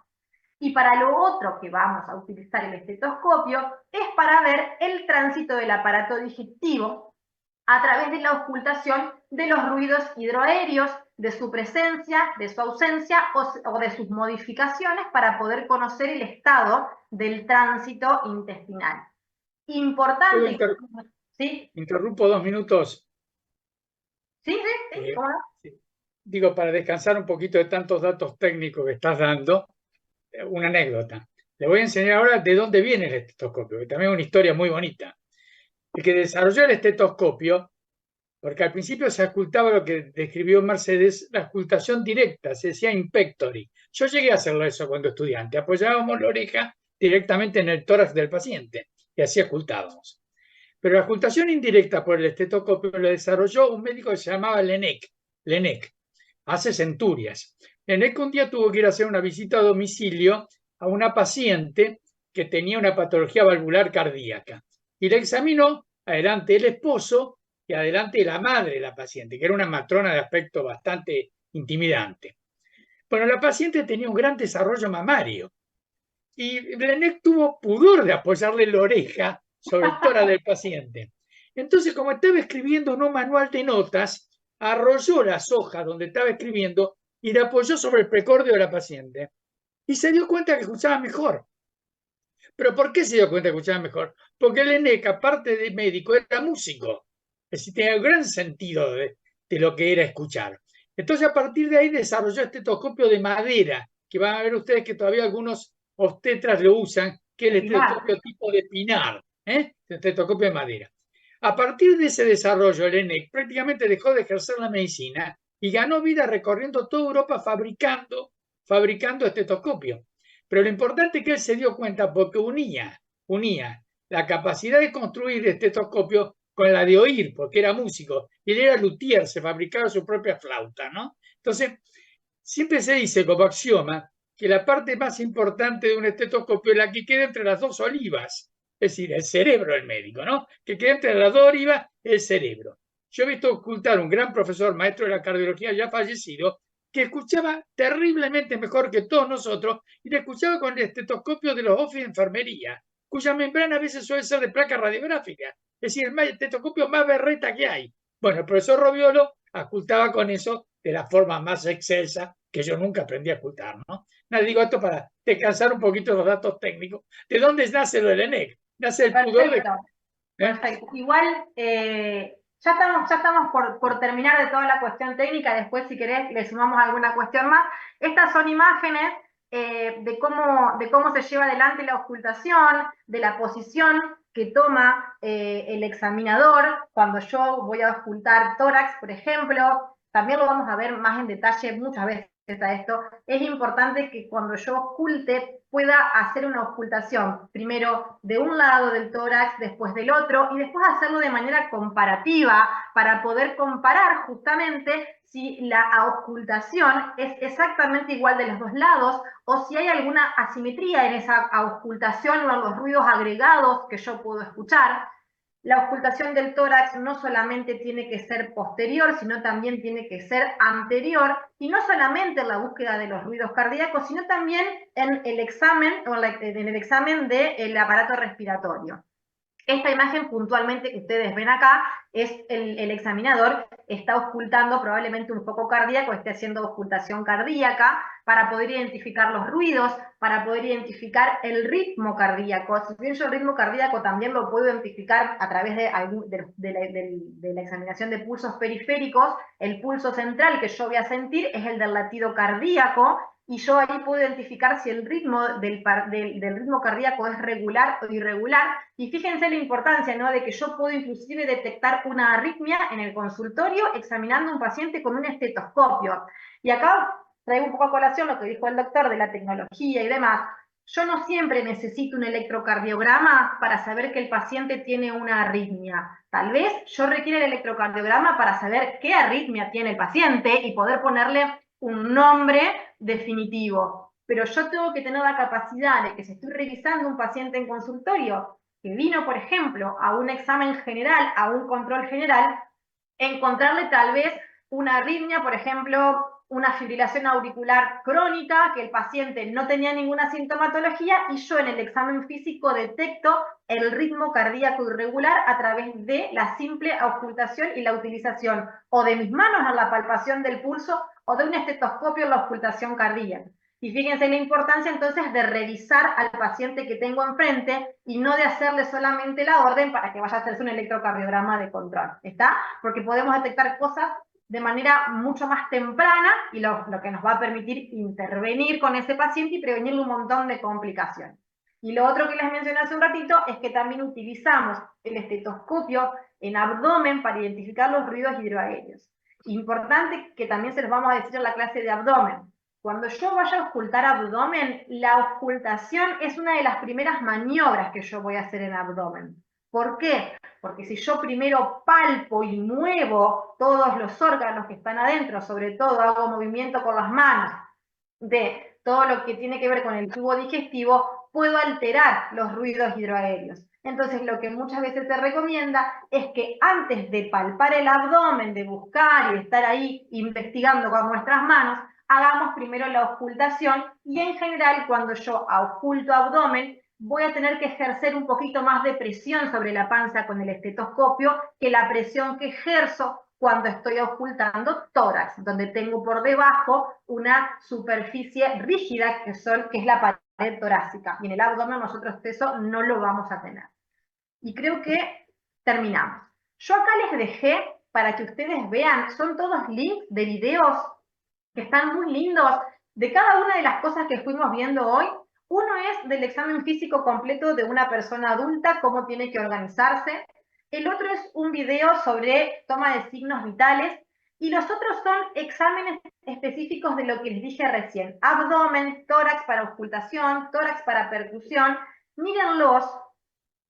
Y para lo otro que vamos a utilizar el estetoscopio es para ver el tránsito del aparato digestivo a través de la auscultación de los ruidos hidroaéreos, de su presencia, de su ausencia o de sus modificaciones, para poder conocer el estado del tránsito intestinal. Importante. ¿Sí? Interrumpo 2 minutos. Sí, ¿cómo no? Digo, para descansar un poquito de tantos datos técnicos que estás dando, una anécdota. Le voy a enseñar ahora de dónde viene el estetoscopio, que también es una historia muy bonita. El que desarrolló el estetoscopio porque al principio se ocultaba lo que describió Mercedes, la ocultación directa, se decía impectory. Yo llegué a hacerlo eso cuando estudiante, apoyábamos la oreja directamente en el tórax del paciente y así ocultábamos. Pero la ocultación indirecta por el estetoscopio lo desarrolló un médico que se llamaba Laennec, hace centurias. Laennec un día tuvo que ir a hacer una visita a domicilio a una paciente que tenía una patología valvular cardíaca y la examinó adelante el esposo y adelante la madre de la paciente, que era una matrona de aspecto bastante intimidante. Bueno, la paciente tenía un gran desarrollo mamario y Laennec tuvo pudor de apoyarle la oreja sobre el tórax del paciente. Entonces, como estaba escribiendo en un manual de notas, arrolló las hojas donde estaba escribiendo y la apoyó sobre el precordio de la paciente. Y se dio cuenta que escuchaba mejor. ¿Pero por qué se dio cuenta que escuchaba mejor? Porque Laennec, aparte de médico, era músico. Es decir, tenía un gran sentido de lo que era escuchar. Entonces, a partir de ahí desarrolló este estetoscopio de madera, que van a ver ustedes que todavía algunos obstetras lo usan, que es el estetoscopio tipo de pinar, el estetoscopio de madera. A partir de ese desarrollo, Laennec prácticamente dejó de ejercer la medicina y ganó vida recorriendo toda Europa fabricando estetoscopios. Pero lo importante es que él se dio cuenta porque unía la capacidad de construir estetoscopio con la de oír, porque era músico, y él era luthier, se fabricaba su propia flauta, ¿no? Entonces, siempre se dice como axioma que la parte más importante de un estetoscopio es la que queda entre las dos olivas, es decir, el cerebro del médico, ¿no? Que queda entre las dos olivas, el cerebro. Yo he visto ocultar un gran profesor, maestro de la cardiología ya fallecido, que escuchaba terriblemente mejor que todos nosotros y le escuchaba con el estetoscopio de los office de enfermería, cuya membrana a veces suele ser de placa radiográfica, es decir, el estetoscopio más berreta que hay. Bueno, el profesor Roviolo ocultaba con eso de la forma más excelsa que yo nunca aprendí a ocultar, ¿no? Nada, digo esto para descansar un poquito los datos técnicos. ¿De dónde nace lo del ENEC? Nace el pudor de... Perfecto. Igual, ya estamos por terminar de toda la cuestión técnica. Después, si querés, le sumamos alguna cuestión más. Estas son imágenes de cómo se lleva adelante la ocultación, de la posición que toma el examinador cuando yo voy a ocultar tórax, por ejemplo. También lo vamos a ver más en detalle muchas veces a esto. Es importante que cuando yo oculte pueda hacer una ocultación, primero de un lado del tórax, después del otro, y después hacerlo de manera comparativa para poder comparar justamente si la ocultación es exactamente igual de los dos lados o si hay alguna asimetría en esa ocultación o en los ruidos agregados que yo puedo escuchar. La ocultación del tórax no solamente tiene que ser posterior, sino también tiene que ser anterior, y no solamente en la búsqueda de los ruidos cardíacos, sino también en el examen, del aparato respiratorio. Esta imagen puntualmente que ustedes ven acá es el examinador está ocultando probablemente un foco cardíaco, esté haciendo ocultación cardíaca para poder identificar los ruidos, para poder identificar el ritmo cardíaco. Si bien yo el ritmo cardíaco también lo puedo identificar a través de la examinación de pulsos periféricos, el pulso central que yo voy a sentir es el del latido cardíaco, y yo ahí puedo identificar si el ritmo del ritmo cardíaco es regular o irregular. Y fíjense la importancia, ¿no?, de que yo puedo inclusive detectar una arritmia en el consultorio examinando a un paciente con un estetoscopio. Y acá traigo un poco a colación lo que dijo el doctor de la tecnología y demás. Yo no siempre necesito un electrocardiograma para saber que el paciente tiene una arritmia. Tal vez yo requiera el electrocardiograma para saber qué arritmia tiene el paciente y poder ponerle un nombre definitivo, pero yo tengo que tener la capacidad de que si estoy revisando un paciente en consultorio que vino, por ejemplo, a un examen general, a un control general, encontrarle tal vez una arritmia, por ejemplo, una fibrilación auricular crónica, que el paciente no tenía ninguna sintomatología, y yo en el examen físico detecto el ritmo cardíaco irregular a través de la simple ocultación y la utilización o de mis manos en la palpación del pulso o de un estetoscopio en la ocultación cardíaca. Y fíjense la importancia entonces de revisar al paciente que tengo enfrente y no de hacerle solamente la orden para que vaya a hacerse un electrocardiograma de control, ¿está? Porque podemos detectar cosas de manera mucho más temprana y lo que nos va a permitir intervenir con ese paciente y prevenirle un montón de complicaciones. Y lo otro que les mencioné hace un ratito es que también utilizamos el estetoscopio en abdomen para identificar los ruidos hidroaéreos. Importante que también se los vamos a decir en la clase de abdomen. Cuando yo vaya a ocultar abdomen, la ocultación es una de las primeras maniobras que yo voy a hacer en abdomen. ¿Por qué? Porque si yo primero palpo y muevo todos los órganos que están adentro, sobre todo hago movimiento con las manos de todo lo que tiene que ver con el tubo digestivo, puedo alterar los ruidos hidroaéreos. Entonces lo que muchas veces se recomienda es que antes de palpar el abdomen, de buscar y de estar ahí investigando con nuestras manos, hagamos primero la ocultación y en general cuando yo oculto abdomen voy a tener que ejercer un poquito más de presión sobre la panza con el estetoscopio que la presión que ejerzo cuando estoy ocultando tórax, donde tengo por debajo una superficie rígida que es la pared torácica. Y en el abdomen nosotros eso no lo vamos a tener. Y creo que terminamos. Yo acá les dejé, para que ustedes vean, son todos links de videos que están muy lindos, de cada una de las cosas que fuimos viendo hoy. Uno es del examen físico completo de una persona adulta, cómo tiene que organizarse. El otro es un video sobre toma de signos vitales. Y los otros son exámenes específicos de lo que les dije recién. Abdomen, tórax para ocultación, tórax para percusión. Mírenlos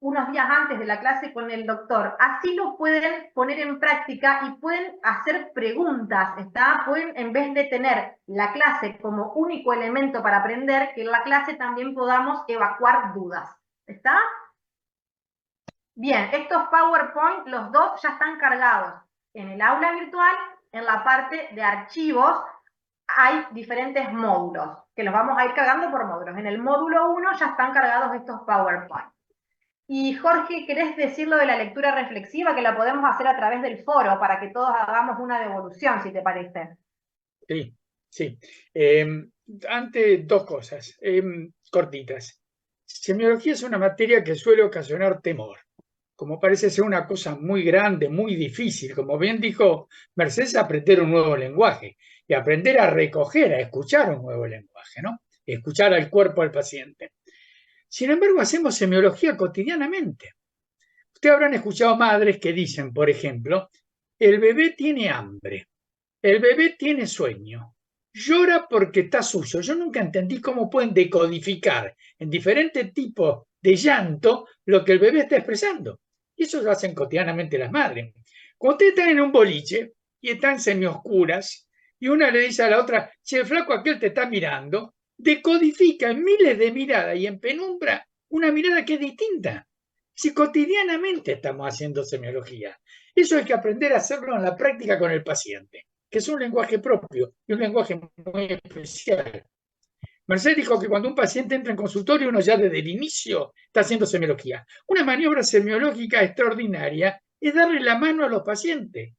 unos días antes de la clase con el doctor. Así lo pueden poner en práctica y pueden hacer preguntas, ¿está? Pueden, en vez de tener la clase como único elemento para aprender, que en la clase también podamos evacuar dudas, ¿está? Bien, estos PowerPoint, los dos ya están cargados en el aula virtual. En la parte de archivos hay diferentes módulos, que los vamos a ir cargando por módulos. En el módulo 1 ya están cargados estos PowerPoint. Y Jorge, ¿querés decir lo de la lectura reflexiva? Que la podemos hacer a través del foro para que todos hagamos una devolución, si te parece. Sí, sí. Antes, dos cosas cortitas. Semiología es una materia que suele ocasionar temor. Como parece ser una cosa muy grande, muy difícil. Como bien dijo Mercedes, aprender un nuevo lenguaje y aprender a recoger, a escuchar un nuevo lenguaje, ¿no? Escuchar al cuerpo del paciente. Sin embargo, hacemos semiología cotidianamente. Ustedes habrán escuchado madres que dicen, por ejemplo, el bebé tiene hambre, el bebé tiene sueño, llora porque está sucio. Yo nunca entendí cómo pueden decodificar en diferentes tipos de llanto lo que el bebé está expresando. Y eso lo hacen cotidianamente las madres. Cuando ustedes están en un boliche y están semioscuras y una le dice a la otra, che, el flaco aquel te está mirando, decodifica en miles de miradas y en penumbra una mirada que es distinta. Si cotidianamente estamos haciendo semiología, eso hay que aprender a hacerlo en la práctica con el paciente, que es un lenguaje propio y un lenguaje muy especial. Mercedes dijo que cuando un paciente entra en consultorio, uno ya desde el inicio está haciendo semiología. Una maniobra semiológica extraordinaria es darle la mano a los pacientes.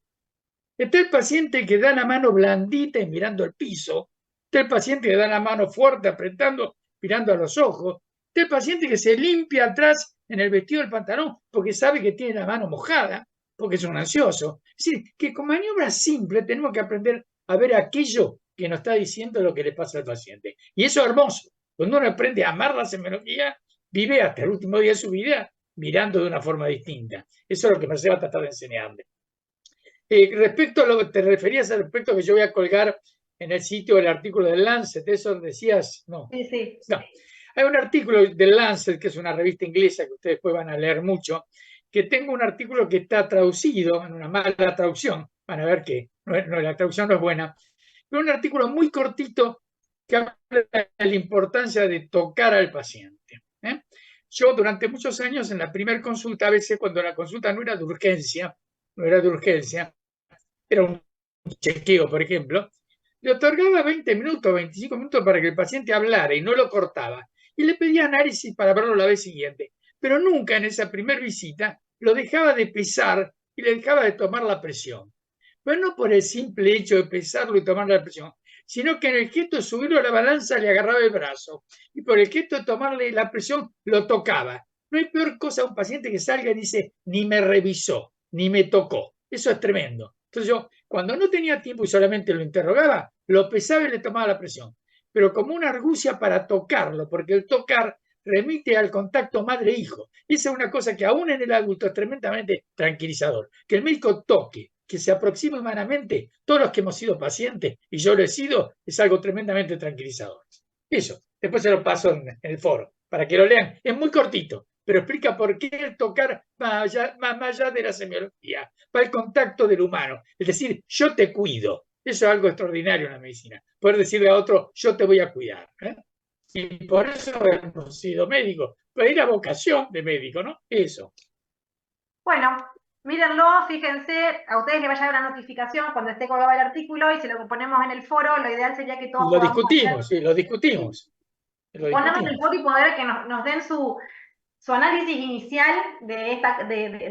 Está el paciente que da la mano blandita y mirando el piso. Está el paciente que da la mano fuerte, apretando, mirando a los ojos. Está el paciente que se limpia atrás en el vestido del pantalón porque sabe que tiene la mano mojada, porque es un ansioso. Es decir, que con maniobras simples tenemos que aprender a ver aquello que nos está diciendo lo que le pasa al paciente. Y eso es hermoso. Cuando uno aprende a amar la semiología, vive hasta el último día de su vida mirando de una forma distinta. Eso es lo que me va a tratar de enseñarle. Respecto a lo que te referías, al respecto que yo voy a colgar en el sitio del artículo del Lancet, ¿eso decías? No. Sí, sí. No. Hay un artículo del Lancet, que es una revista inglesa que ustedes después van a leer mucho, que tengo un artículo que está traducido en una mala traducción, van a ver que la traducción no es buena, pero un artículo muy cortito que habla de la importancia de tocar al paciente. Yo durante muchos años en la primera consulta, a veces cuando la consulta no era de urgencia, era un chequeo, por ejemplo, le otorgaba 20 minutos, 25 minutos para que el paciente hablara y no lo cortaba. Y le pedía análisis para verlo la vez siguiente. Pero nunca en esa primera visita lo dejaba de pesar y le dejaba de tomar la presión. Pero no por el simple hecho de pesarlo y tomar la presión, sino que en el gesto de subirlo a la balanza le agarraba el brazo. Y por el gesto de tomarle la presión lo tocaba. No hay peor cosa a un paciente que salga y dice, ni me revisó, ni me tocó. Eso es tremendo. Entonces yo, cuando no tenía tiempo y solamente lo interrogaba, lo pesaba y le tomaba la presión. Pero como una argucia para tocarlo, porque el tocar remite al contacto madre-hijo. Y esa es una cosa que aún en el adulto es tremendamente tranquilizador. Que el médico toque, que se aproxime humanamente, todos los que hemos sido pacientes, y yo lo he sido, es algo tremendamente tranquilizador. Eso, después se lo paso en el foro, para que lo lean. Es muy cortito, pero explica por qué el tocar más allá de la semiología, va el contacto del humano. Es decir, yo te cuido. Eso es algo extraordinario en la medicina. Poder decirle a otro, yo te voy a cuidar. Y por eso hemos sido médicos. Pero es la vocación de médico, ¿no? Eso. Bueno, mírenlo, fíjense, a ustedes les va a llegar una notificación cuando esté colgado el artículo y si lo ponemos en el foro, lo ideal sería que todos Lo podamos discutimos, hacer, sí, lo discutimos. ponemos en el foro y poder que nos den su análisis inicial de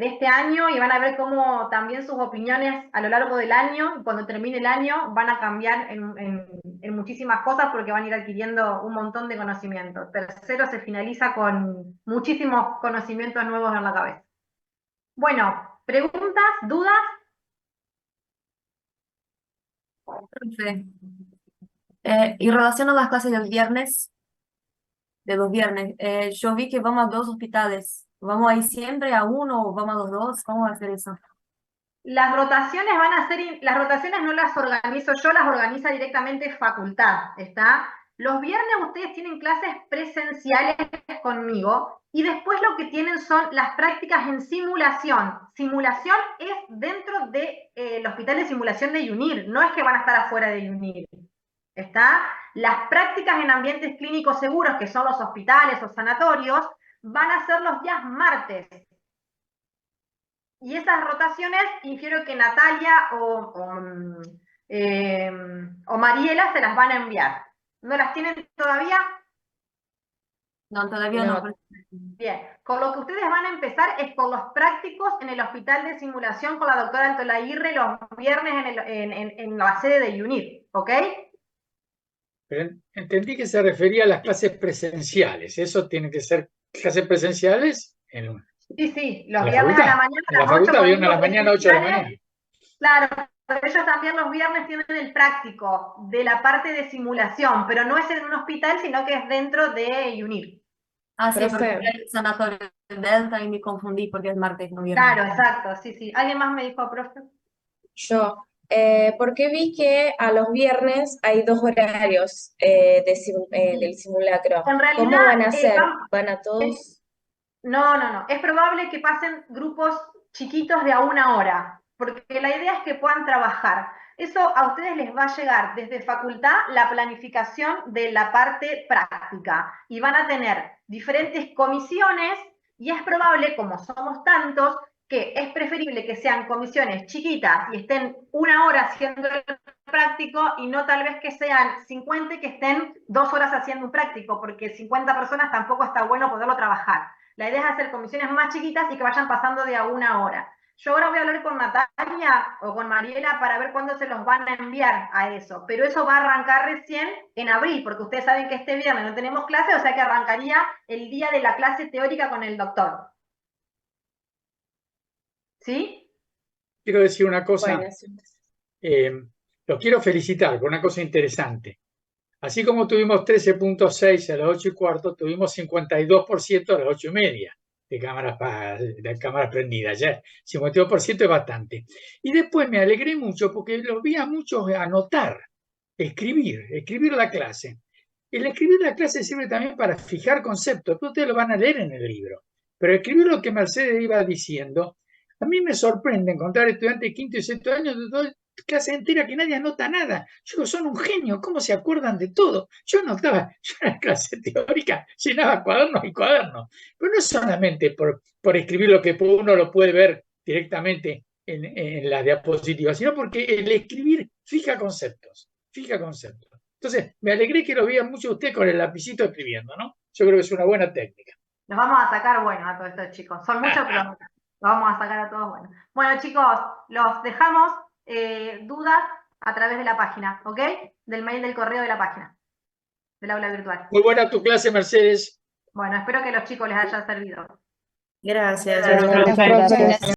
este año y van a ver cómo también sus opiniones a lo largo del año, y cuando termine el año, van a cambiar en muchísimas cosas porque van a ir adquiriendo un montón de conocimientos. Tercero se finaliza con muchísimos conocimientos nuevos en la cabeza. Bueno, ¿preguntas, dudas? Profe, y relación a las clases del viernes, de los viernes, yo vi que vamos a 2 hospitales. ¿Vamos a ir siempre a uno o vamos a los 2? ¿Cómo va a ser eso? Las rotaciones van a ser, las rotaciones no las organizo yo, las organiza directamente facultad, ¿está? Los viernes ustedes tienen clases presenciales conmigo y después lo que tienen son las prácticas en simulación. Simulación es dentro del hospital de simulación de UNIR, no es que van a estar afuera de UNIR, ¿está? Las prácticas en ambientes clínicos seguros, que son los hospitales o sanatorios, van a ser los días martes. Y esas rotaciones, infiero que Natalia o Mariela se las van a enviar. ¿No las tienen todavía? No, todavía no. Bien, con lo que ustedes van a empezar es con los prácticos en el hospital de simulación con la doctora Altolaguirre los viernes en la sede de UNIR, ¿ok? Pero entendí que se refería a las clases presenciales. Eso tiene que ser clases presenciales en un... Sí, los viernes a la mañana. En la facultad, viernes a la mañana, 8 de la mañana. Claro, ellos también los viernes tienen el práctico de la parte de simulación, pero no es en un hospital, sino que es dentro de UNIR. Ah, sí, porque el sanatorio Delta y me confundí porque es martes, no viernes. Claro, exacto, sí. ¿Alguien más me dijo, profe? Yo, porque vi que a los viernes hay 2 horarios del simulacro. En realidad, ¿Cómo van a hacer? ¿Van a todos? No. Es probable que pasen grupos chiquitos de a 1 hora, porque la idea es que puedan trabajar. Eso a ustedes les va a llegar desde facultad la planificación de la parte práctica y van a tener diferentes comisiones y es probable, como somos tantos, que es preferible que sean comisiones chiquitas y estén 1 hora haciendo el práctico y no tal vez que sean 50 y que estén 2 horas haciendo un práctico, porque 50 personas tampoco está bueno poderlo trabajar. La idea es hacer comisiones más chiquitas y que vayan pasando de a 1 hora. Yo ahora voy a hablar con Natalia o con Mariela para ver cuándo se los van a enviar a eso, pero eso va a arrancar recién en abril, porque ustedes saben que este viernes no tenemos clase, o sea que arrancaría el día de la clase teórica con el doctor. ¿Sí? Quiero decir una cosa, Bueno, los quiero felicitar por una cosa interesante. Así como tuvimos 13.6 a las 8:15, tuvimos 52% a las 8:30 de cámaras prendidas. Ya 52% es bastante. Y después me alegré mucho porque los vi a muchos anotar, escribir la clase. El escribir la clase sirve también para fijar conceptos, que ustedes lo van a leer en el libro. Pero escribir lo que Mercedes iba diciendo, a mí me sorprende encontrar estudiantes de 5º y 6º años de toda clase entera que nadie anota nada. Yo digo, son un genio, ¿cómo se acuerdan de todo? Yo anotaba, yo en la clase teórica llenaba cuadernos y cuadernos. Pero no solamente por escribir lo que uno lo puede ver directamente en la diapositiva, sino porque el escribir fija conceptos. Entonces, me alegré que lo vean mucho ustedes con el lapicito escribiendo, ¿no? Yo creo que es una buena técnica. Nos vamos a sacar bueno a todos estos chicos. Son muchos, pero los vamos a sacar a todos bueno. Bueno, chicos, los dejamos. Dudas a través de la página, ¿ok? Del mail del correo de la página, del aula virtual. Muy buena tu clase, Mercedes. Bueno, espero que a los chicos les haya servido. Gracias. Gracias.